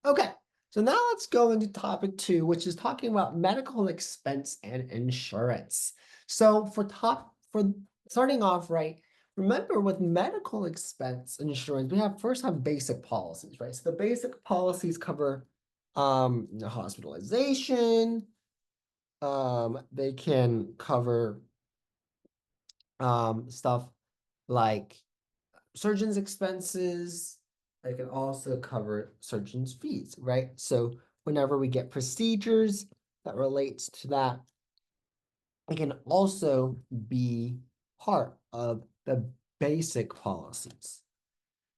Okay, so now let's go into topic 2, which is talking about medical expense and insurance. So for starting off, right? Remember with medical expense insurance, we first have basic policies, right? So the basic policies cover hospitalization, they can cover stuff like surgeon's expenses. They can also cover surgeon's fees, right? So whenever we get procedures that relates to that, it can also be part of the basic policies.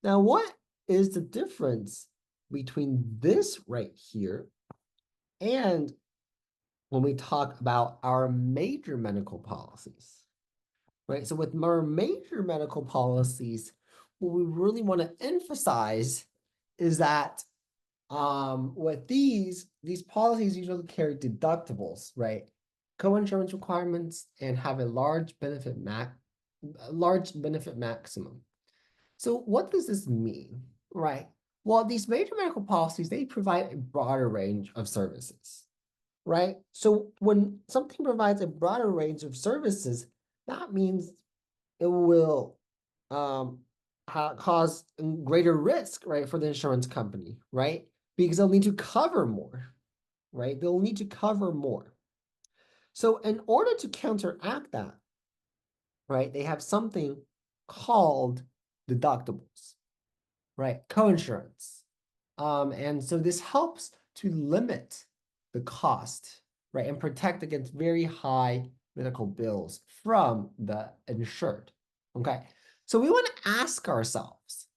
Now, what is the difference between this right here and when we talk about our major medical policies, right? So with our major medical policies, what we really want to emphasize is that with these policies usually carry deductibles, right? Co-insurance requirements and have a large benefit maximum. So what does this mean, right? Well, these major medical policies, they provide a broader range of services, right? So when something provides a broader range of services, that means it will um, cause greater risk, right, for the insurance company, right? Because they'll need to cover more, right? They'll need to cover more. So in order to counteract that, right, they have something called deductibles, right? Coinsurance. And so this helps to limit the cost, right, and protect against very high medical bills from the insured. Okay. So we want to ask ourselves,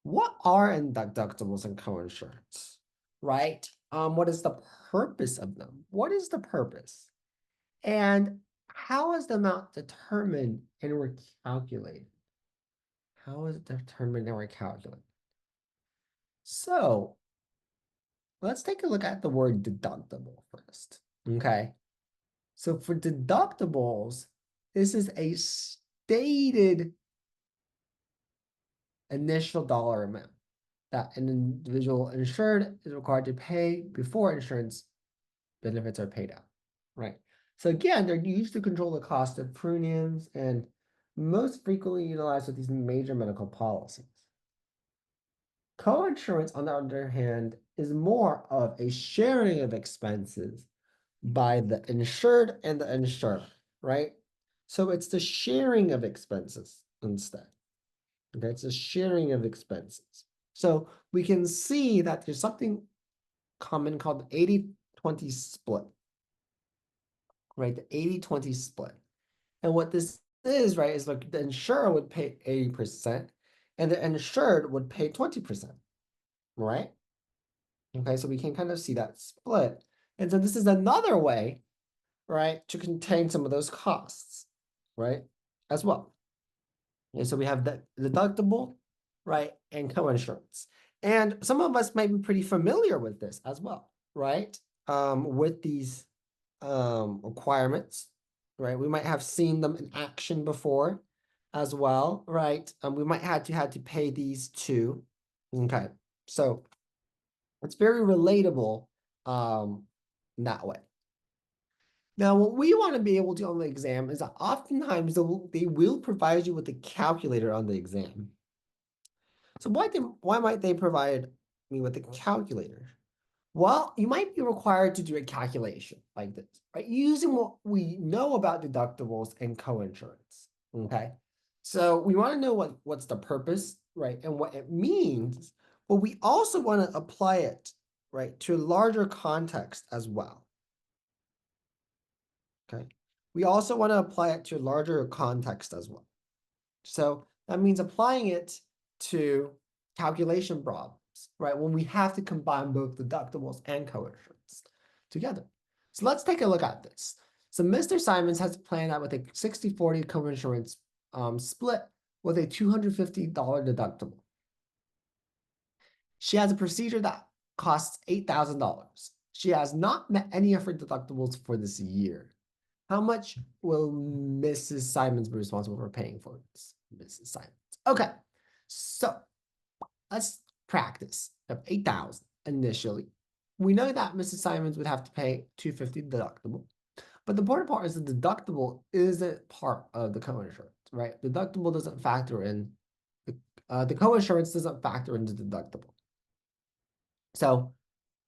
what are deductibles and coinsurance, right? What is the purpose of them? What is the purpose? And how is the amount determined and recalculated? How is it determined and recalculated? So let's take a look at the word deductible first. Okay. So for deductibles, this is a stated initial dollar amount that an individual insured is required to pay before insurance benefits are paid out, right? So again, they're used to control the cost of premiums and most frequently utilized with these major medical policies. Co-insurance, on the other hand, is more of a sharing of expenses by the insured and the insurer, right? So it's the sharing of expenses instead. Okay, it's a sharing of expenses. So we can see that there's something common called the 80-20 split, right? The 80-20 split. And what this is, right, is like the insurer would pay 80% and the insured would pay 20%, right? Okay, so we can kind of see that split. And so this is another way, right, to contain some of those costs, right, as well. And so we have the deductible, right, and co-insurance. And some of us might be pretty familiar with this as well, right? With these requirements, right? We might have seen them in action before as well, right? We might had to pay these too. Okay, so it's very relatable in that way. Now, what we want to be able to on the exam is that oftentimes they will provide you with a calculator on the exam. So why might they provide me with a calculator? Well, you might be required to do a calculation like this, right? Using what we know about deductibles and coinsurance, okay? So we want to know what's the purpose, right? And what it means, but we also want to apply it, right, to a larger context as well, okay? We also want to apply it to a larger context as well. So that means applying it to calculation problems, right? When we have to combine both deductibles and coinsurance together. So let's take a look at this. So Mr. Simons has planned out with a 60-40 coinsurance split with a $250 deductible. She has a procedure that costs $8,000. She has not met any of her deductibles for this year. How much will Mrs. Simons be responsible for paying for this? Mrs. Simons. Okay, so let's practice. We have 8,000. initially. We know that Mrs. Simons would have to pay $250 deductible. But the important part is the deductible isn't part of the coinsurance, right? Deductible doesn't factor in, the coinsurance doesn't factor into deductible. So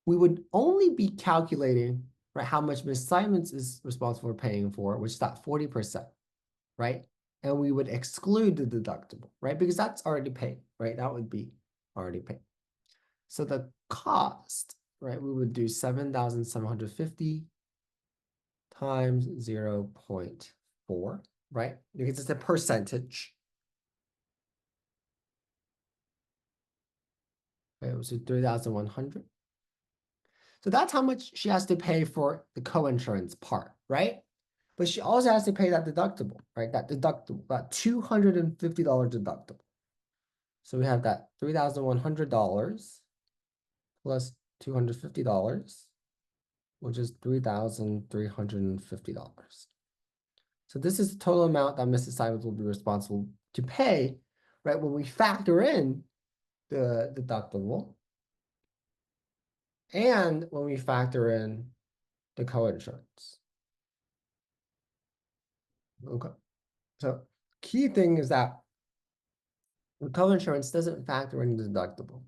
we would only be calculating, right, how much Ms. Simons is responsible for paying for, which is that 40%, right? And we would exclude the deductible, right? Because that's already paid, right? That would be already paid. So the cost, right, we would do 7,750 times 0.4, right? Because it's a percentage. Right, so 3,100. So that's how much she has to pay for the coinsurance part, right? But she also has to pay that deductible, right? That deductible, that $250 deductible. So we have that $3,100 plus $250, which is $3,350. So this is the total amount that Mrs. Simons will be responsible to pay, right? When we factor in the deductible and when we factor in the coinsurance. Okay. So key thing is that the coinsurance doesn't factor in the deductible,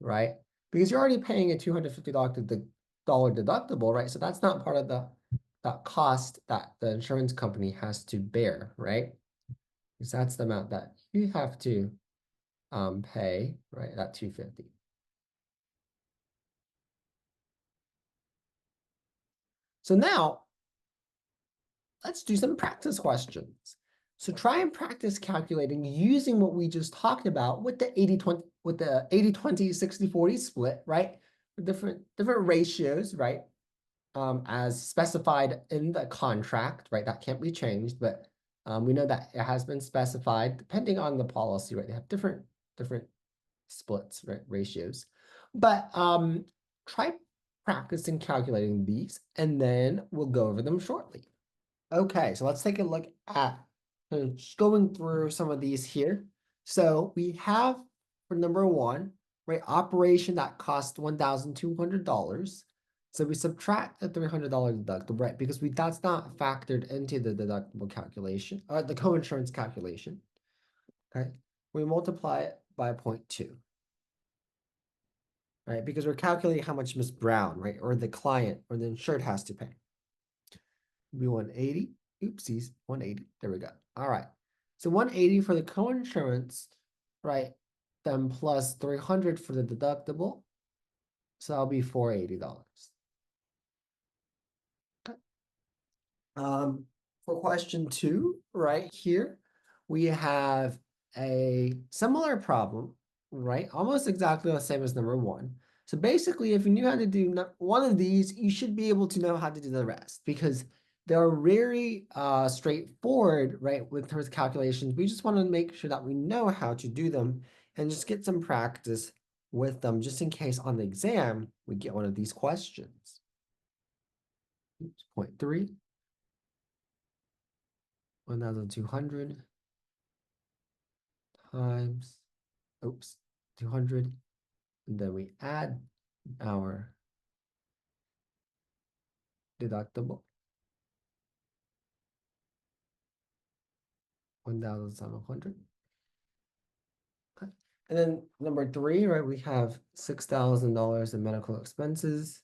right? Because you're already paying a $250 deductible, right? So that's not part of that cost that the insurance company has to bear, right? Because that's the amount that you have to pay, right? That $250. So now let's do some practice questions. So try and practice calculating using what we just talked about with the 80-20, with the 80-20, 60-40 split, right? With different ratios, right? As specified in the contract, right? That can't be changed, but we know that it has been specified depending on the policy, right? They have different splits, right? Ratios. But try practicing calculating these, and then we'll go over them shortly. Okay, so let's take a look at just going through some of these here. So we have for number one, right, operation that cost $1,200. So we subtract the $300 deductible, right? Because that's not factored into the deductible calculation or the coinsurance calculation. Okay, we multiply it by 0.2, right? Because we're calculating how much Miss Brown, right, or the client or the insured has to pay. Be 180. Oopsies, 180. There we go. All right. So 180 for the coinsurance, right? Then plus 300 for the deductible. So that'll be $480. Okay. For question 2, right here, we have a similar problem, right? Almost exactly the same as number 1. So basically, if you knew how to do one of these, you should be able to know how to do the rest because they're very straightforward, right, with terms of calculations. We just want to make sure that we know how to do them and just get some practice with them just in case on the exam we get one of these questions. Oops, 0.3, 1,200 times, oops, 200, and then we add our deductible, 1,700. Okay. And then number 3, right, we have $6,000 in medical expenses.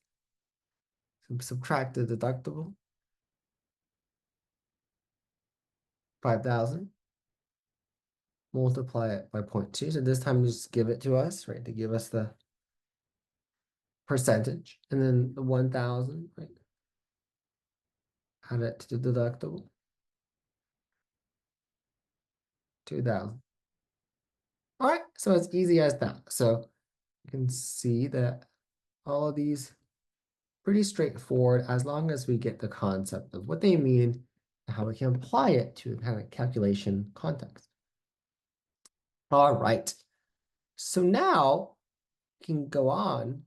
So subtract the deductible, 5,000. Multiply it by 0.2. So this time just give it to us, right, to give us the percentage. And then the 1,000, right, add it to the deductible, 2,000. All right, so it's easy as that. So you can see that all of these pretty straightforward as long as we get the concept of what they mean and how we can apply it to kind of calculation context. All right, so now we can go on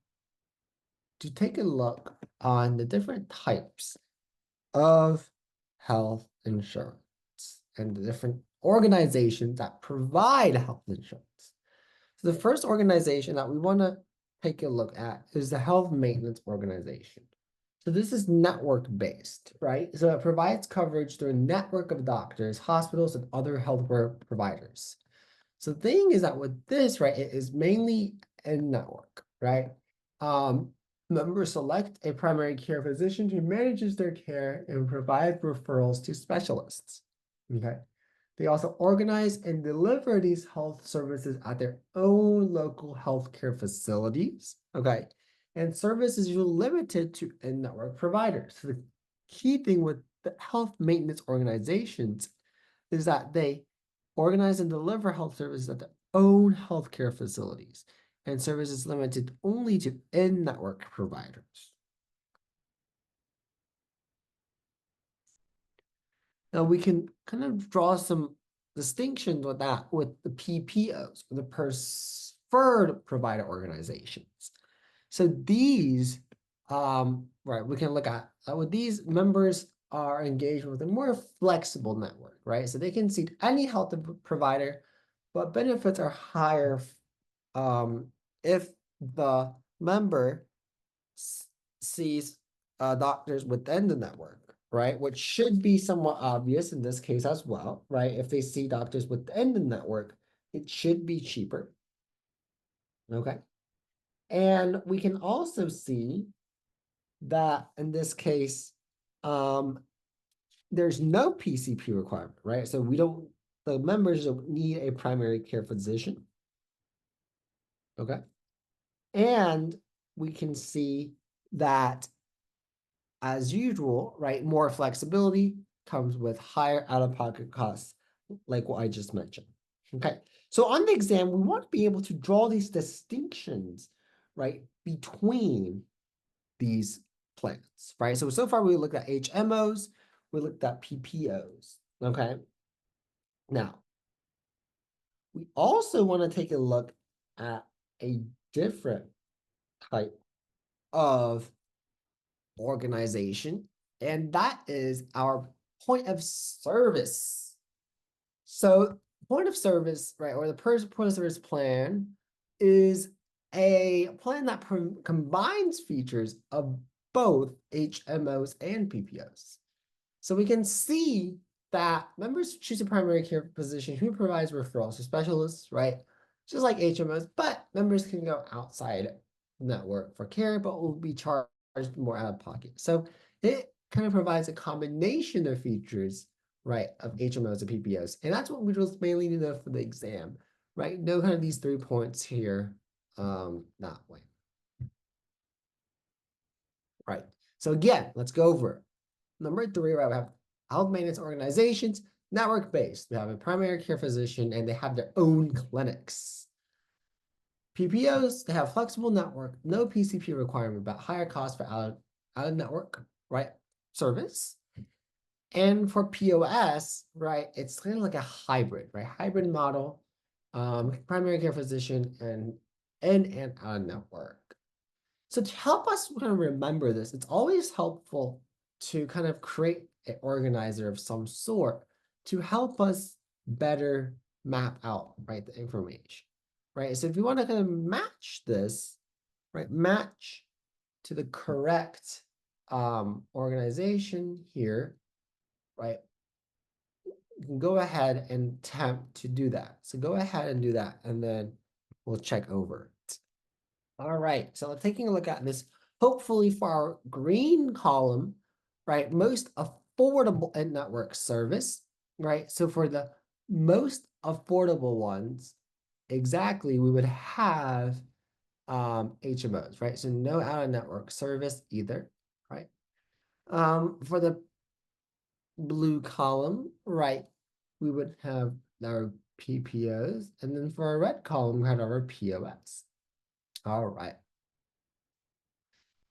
to take a look on the different types of health insurance and the different organizations that provide health insurance. So the first organization that we want to take a look at is the health maintenance organization. So this is network-based, right? So it provides coverage through a network of doctors, hospitals, and other healthcare providers. So the thing is that with this, right, it is mainly a network, right? Members select a primary care physician who manages their care and provides referrals to specialists. Okay. They also organize and deliver these health services at their own local healthcare facilities. Okay. And services are limited to in-network providers. So the key thing with the health maintenance organizations is that they organize and deliver health services at their own healthcare facilities, and services limited only to in-network providers. Now we can kind of draw some distinctions with that with the PPOs, the preferred provider organizations. So these, right, we can look at with these members are engaged with a more flexible network, right? So they can seat any health provider, but benefits are higher if the member sees doctors within the network, right? Which should be somewhat obvious in this case as well, right? If they see doctors within the network, it should be cheaper. Okay. And we can also see that in this case, there's no PCP requirement, right? So the members don't need a primary care physician. Okay. And we can see that, as usual, right, more flexibility comes with higher out-of-pocket costs, like what I just mentioned. Okay. So on the exam, we want to be able to draw these distinctions, right, between these plans, right? So far we looked at HMOs, we looked at PPOs, okay? Now, we also want to take a look at a different type of organization, and that is our point of service. So point of service, right, or the point of service plan is a plan that combines features of both HMOs and PPOs. So we can see that members choose a primary care physician who provides referrals to specialists, right? Just like HMOs, but members can go outside network for care, but will be charged more out of pocket. So it kind of provides a combination of features, right, of HMOs and PPOs. And that's what we just mainly need to know for the exam, right? Know kind of these 3 points here that way. Right. So again, let's go over it. Number 3, right, we have health maintenance organizations, network-based. We have a primary care physician, and they have their own clinics. PPOs, they have flexible network, no PCP requirement, but higher cost for out-of-network, right, service. And for POS, right, it's kind of like a hybrid, right, hybrid model, primary care physician and out-of-network. So to help us kind of remember this, it's always helpful to kind of create an organizer of some sort to help us better map out, right, the information, right? So if you want to kind of match this, right, match to the correct organization here, right, you can go ahead and attempt to do that. So go ahead and do that, and then we'll check over it. All right, so taking a look at this, hopefully for our green column, right, most affordable in-network service, right? So for the most affordable ones, exactly, we would have HMOs, right? So no out-of-network service either, right? For the blue column, right, we would have our PPOs, and then for our red column, we had our POS. All right.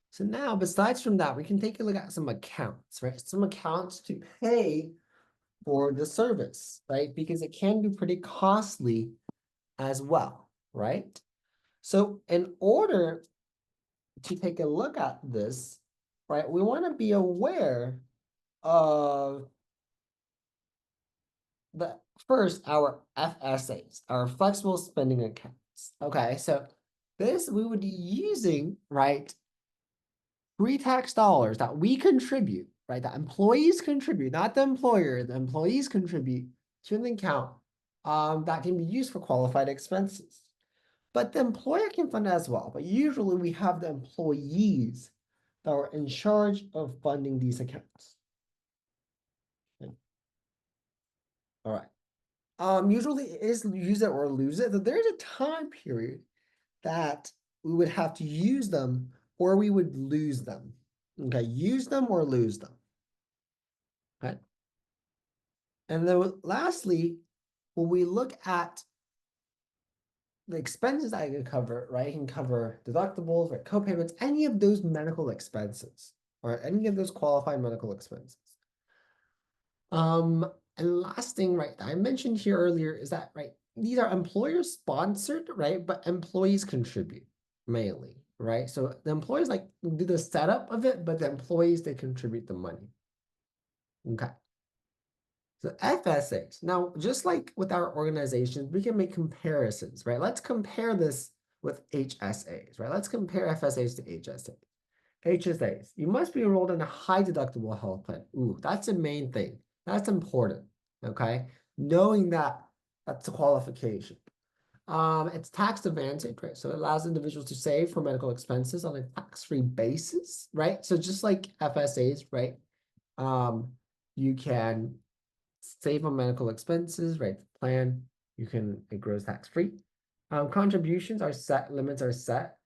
So now, besides from that, we can take a look at some accounts, right? Some accounts to pay for the service, right? Because it can be pretty costly as well, right? So in order to take a look at this, right, we want to be aware of our FSAs, our flexible spending accounts. Okay, so this we would be using, right, pre-tax dollars that we contribute, right, that employees contribute, not the employer, the employees contribute to an account that can be used for qualified expenses. But the employer can fund it as well. But usually we have the employees that are in charge of funding these accounts. Okay. All right. Usually it is use it or lose it. But there's a time period that we would have to use them or we would lose them. Okay, use them or lose them. Okay. And then lastly, when we look at the expenses that I can cover, right? I can cover deductibles, right? Co-payments, any of those medical expenses, or any of those qualified medical expenses. And last thing, right, I mentioned here earlier is that, right, these are employer sponsored, right? But employees contribute mainly, right? So the employees like do the setup of it, but the employees, they contribute the money. Okay. So FSAs. Now, just like with our organizations, we can make comparisons, right? Let's compare this with HSAs, right? Let's compare FSAs to HSAs. HSAs, you must be enrolled in a high deductible health plan. Ooh, that's the main thing. That's important, okay? Knowing that that's a qualification. It's tax advantage, right? So it allows individuals to save for medical expenses on a tax-free basis, right? So just like FSAs, right? You can save on medical expenses, right? Plan, it grows tax-free. Contributions are set, limits are set.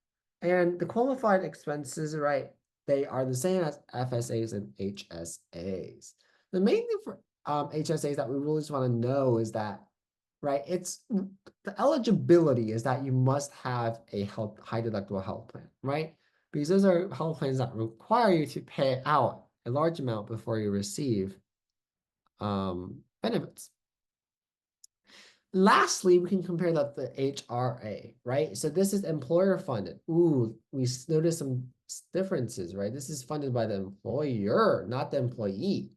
And the qualified expenses, right? They are the same as FSAs and HSAs. The main thing for HSAs that we really just want to know is that, right? It's the eligibility is that you must have a high deductible health plan, right? Because those are health plans that require you to pay out a large amount before you receive benefits. Lastly, we can compare that to the HRA, right? So this is employer funded. Ooh, we notice some differences, right? This is funded by the employer, not the employee.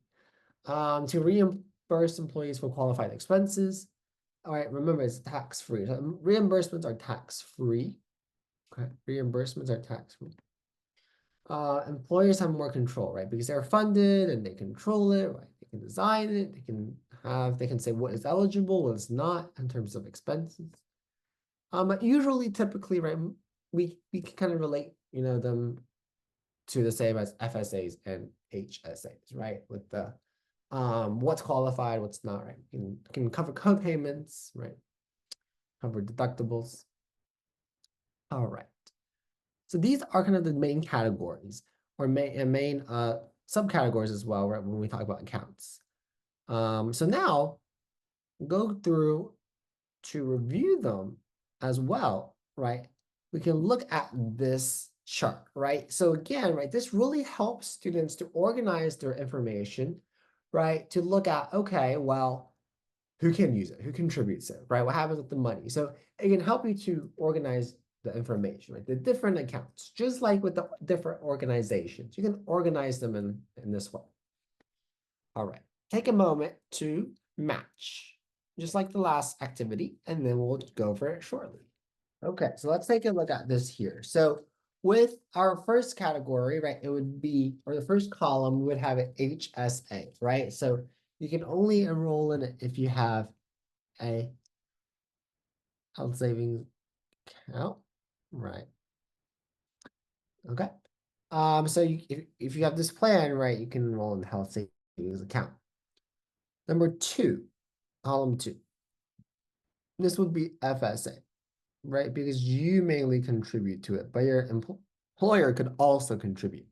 To reimburse employees for qualified expenses. All right, remember it's tax-free. So reimbursements are tax-free. Okay, reimbursements are tax-free. Employers have more control, right? Because they're funded and they control it, right? They can design it, they can say what is eligible, what is not in terms of expenses. But usually, typically, right, we can kind of relate, them to the same as FSAs and HSAs, right? With the what's qualified, what's not, right? Can cover co-payments, right? Cover deductibles. All right. So these are kind of the main categories or main subcategories as well, right? When we talk about accounts. So now go through to review them as well, right? We can look at this chart, right? So again, right, this really helps students to organize their information, right? To look at, okay, well, who can use it? Who contributes it, right? What happens with the money? So it can help you to organize the information, right? The different accounts, just like with the different organizations, you can organize them in this way. All right, take a moment to match, just like the last activity, and then we'll go for it shortly. Okay, so let's take a look at this here. So with our first category, right, it would be, or the first column, we would have an HSA, right? So you can only enroll in it if you have a health savings account, right? Okay. So if you have this plan, right, you can enroll in the health savings account. Number two, column two. This would be FSA, right? Because you mainly contribute to it, but your employer could also contribute.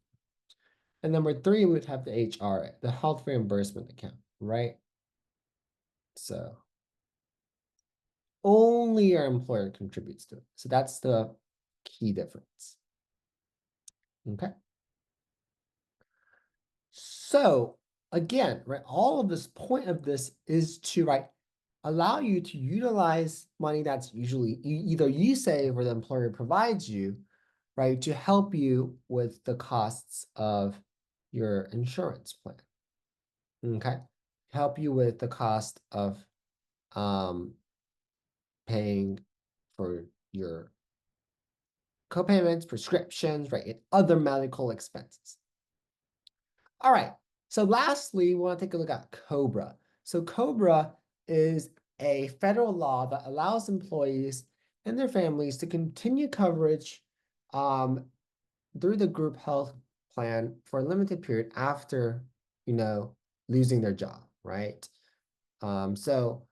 And number three would have the HRA, the health reimbursement account, right? So only your employer contributes to it. So that's the key difference. Okay. So again, right, all of this point of this is to, right, allow you to utilize money that's usually either you save or the employer provides you, right, to help you with the costs of your insurance plan. Okay. Help you with the cost of paying for your co-payments, prescriptions, right, and other medical expenses. All right. So lastly, we want to take a look at COBRA. So COBRA is a federal law that allows employees and their families to continue coverage through the group health plan for a limited period after, losing their job, right? So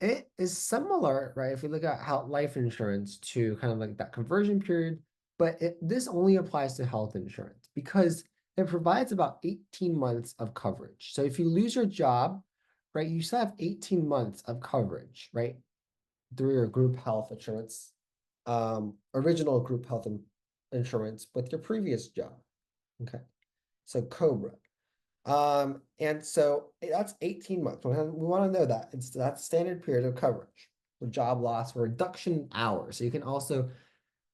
it is similar, right? If you look at how life insurance to kind of like that conversion period, but this only applies to health insurance because it provides about 18 months of coverage. So if you lose your job, right, you still have 18 months of coverage, right, through your group health insurance, original group health insurance with your previous job. Okay, so COBRA. And so that's 18 months. We want to know that it's that standard period of coverage for job loss or reduction in hours. So you can also,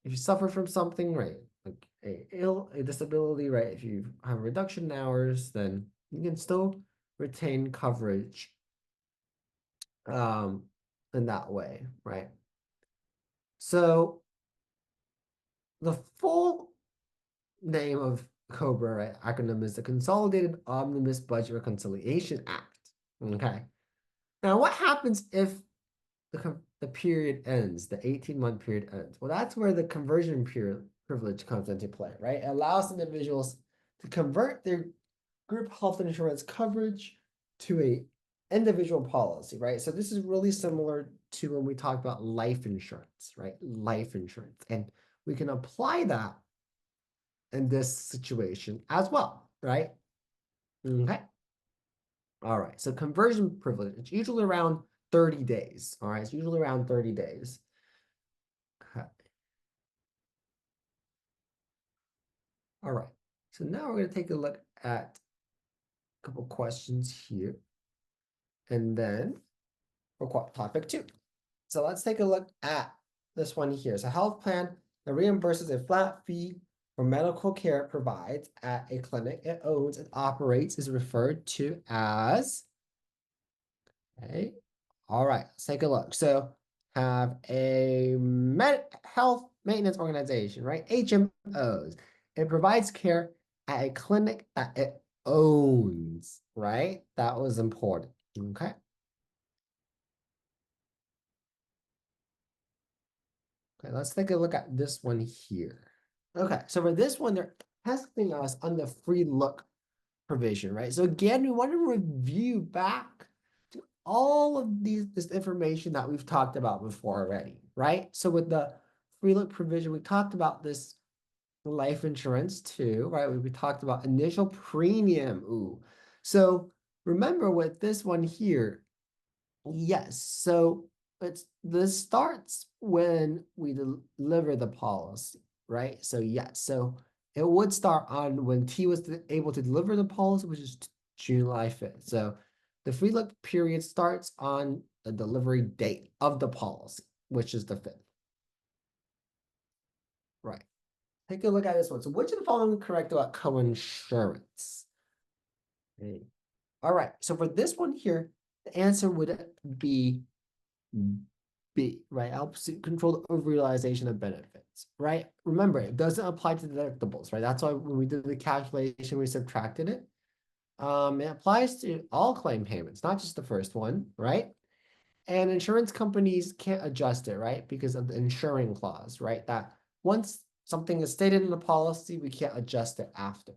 if you suffer from something, right, like a disability, right, if you have a reduction in hours, then you can still retain coverage in that way, right? So the full name of COBRA, right, acronym is the Consolidated Omnibus Budget Reconciliation Act. Okay. Now, what happens if the period ends, the 18-month period ends? Well, that's where the conversion period privilege comes into play, right? It allows individuals to convert their group health insurance coverage to a individual policy, right? So this is really similar to when we talk about life insurance, right? Life insurance. And we can apply that in this situation as well, right? Okay. All right. So conversion privilege, it's usually around 30 days. All right. It's usually around 30 days. Okay. All right. So now we're going to take a look at a couple questions here. And then for topic 2. So let's take a look at this one here. So health plan that reimburses a flat fee for medical care it provides at a clinic it owns and operates is referred to as, okay, all right, let's take a look. So have a health maintenance organization, right? HMOs. It provides care at a clinic that it owns, right? That was important, okay? Okay, let's take a look at this one here. Okay, so for this one, they're testing us on the free look provision, right? So again, we want to review back to all of this information that we've talked about before already, right? So with the free look provision, we talked about this life insurance too, right? We talked about initial premium. Ooh. So remember with this one here, yes. So this starts when we deliver the policy, right? So yes. So it would start on when T was able to deliver the policy, which is July 5th. So the free look period starts on the delivery date of the policy, which is the 5th. Right. Take a look at this one. So which of the following is correct about coinsurance? Okay. All right. So for this one here, the answer would be B, right? Helps control the overutilization of benefits, right? Remember, it doesn't apply to deductibles, right? That's why when we did the calculation, we subtracted it. It applies to all claim payments, not just the first one, right? And insurance companies can't adjust it, right? Because of the insuring clause, right? That once something is stated in the policy, we can't adjust it after.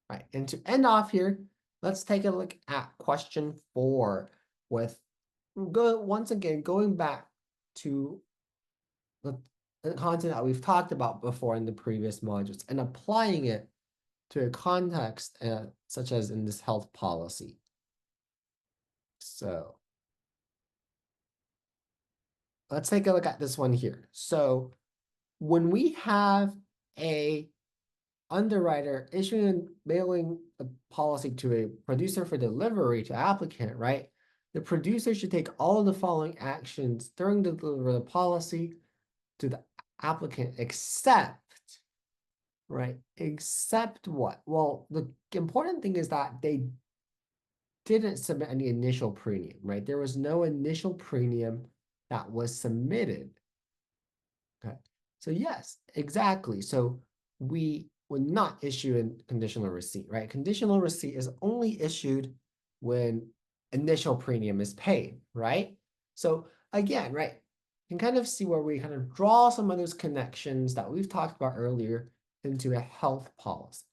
Right, and to end off here, let's take a look at question 4 with once again going back to the content that we've talked about before in the previous modules and applying it to a context such as in this health policy. So let's take a look at this one here. So when we have a underwriter issuing and mailing a policy to a producer for delivery to applicant, right? The producer should take all of the following actions during the delivery of the policy to the applicant except, right? Except what? Well, the important thing is that they didn't submit any initial premium, right? There was no initial premium that was submitted. Okay, so yes, exactly. So we would not issue a conditional receipt, right? Conditional receipt is only issued when initial premium is paid, right? So again, right, you can kind of see where we kind of draw some of those connections that we've talked about earlier into a health policy.